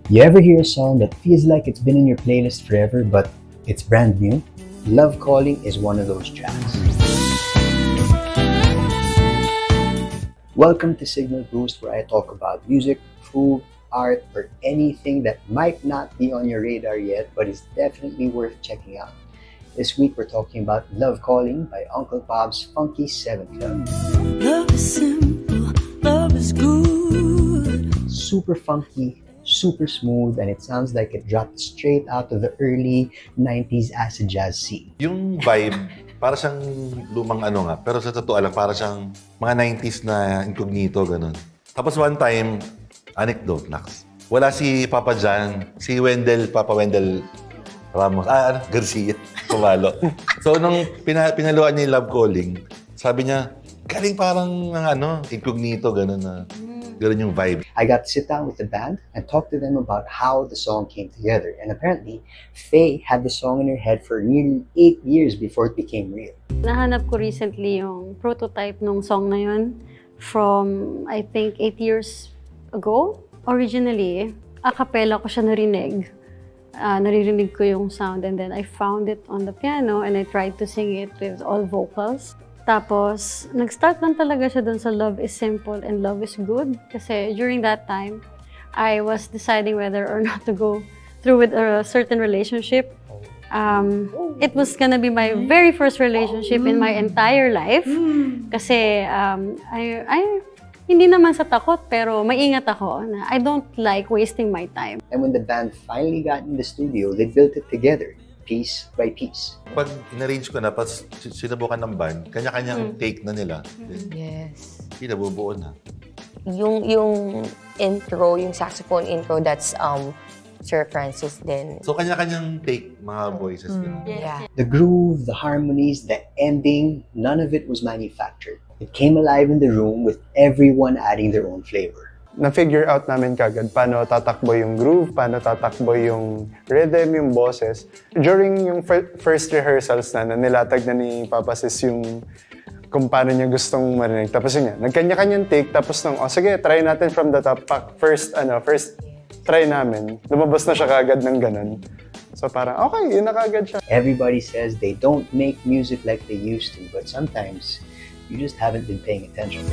You ever hear a song that feels like it's been in your playlist forever, but it's brand new? Love Calling is one of those tracks. Welcome to Signal Boost, where I talk about music, food, art, or anything that might not be on your radar yet, but is definitely worth checking out. This week we're talking about Love Calling by Uncle Bob's Funky 7 Club. Love is simple, love is good. Super funky, super smooth, and it sounds like it dropped straight out of the early 90s acid jazz scene. Yung vibe, para siyang lumang ano nga, pero sa totoo lang, para siyang mga 90s na incognito, ganun. Tapos one time, anecdote, Nax. Wala si Papa Jan, si Papa Wendell Ramos, Garcia, Pumalo. So, nung pinaluan niya yung Love Calling, sabi niya, galing parang incognito, gano'n na. Gano'n yung vibe. I got to sit down with the band and talk to them about how the song came together. And apparently, Faye had the song in her head for nearly 8 years before it became real. Nahanap ko recently yung prototype ng song na yun from, I think, 8 years ago. Originally, a cappella ko siya narinig. Naririnig ko yung sound, and then I found it on the piano and I tried to sing it with all vocals. Tapos, nag-start lang talaga siya dun sa Love is Simple and Love is Good. Kasi during that time, I was deciding whether or not to go through with a certain relationship. It was gonna be my very first relationship in my entire life. Kasi hindi naman sa takot, pero maingat ako na I don't like wasting my time. And when the band finally got in the studio, they built it together, piece by piece. Pag in-arrange ko na, pas sinubukan ng band, kanya-kanyang take na nila. Yes. Nabubuo na. Yung intro, yung saxophone intro, that's Sir Francis din. So, kanya-kanyang take, mga voices. Yeah. The groove, the harmonies, the ending, none of it was manufactured. It came alive in the room with everyone adding their own flavor. Na-figure out namin kagad paano tatakbo yung groove, paano tatakbo yung rhythm, yung boses. During yung first rehearsals na nilatag na ni Papa Sis yung kung paano niya gustong marinig. Tapos yun nga, nagkanya-kanyang take, tapos nung, sige, try natin from the top. First try namin. Lumabas na siya kagad ng ganun. So parang, okay, yun na kagad siya. Everybody says they don't make music like they used to, but sometimes you just haven't been paying attention.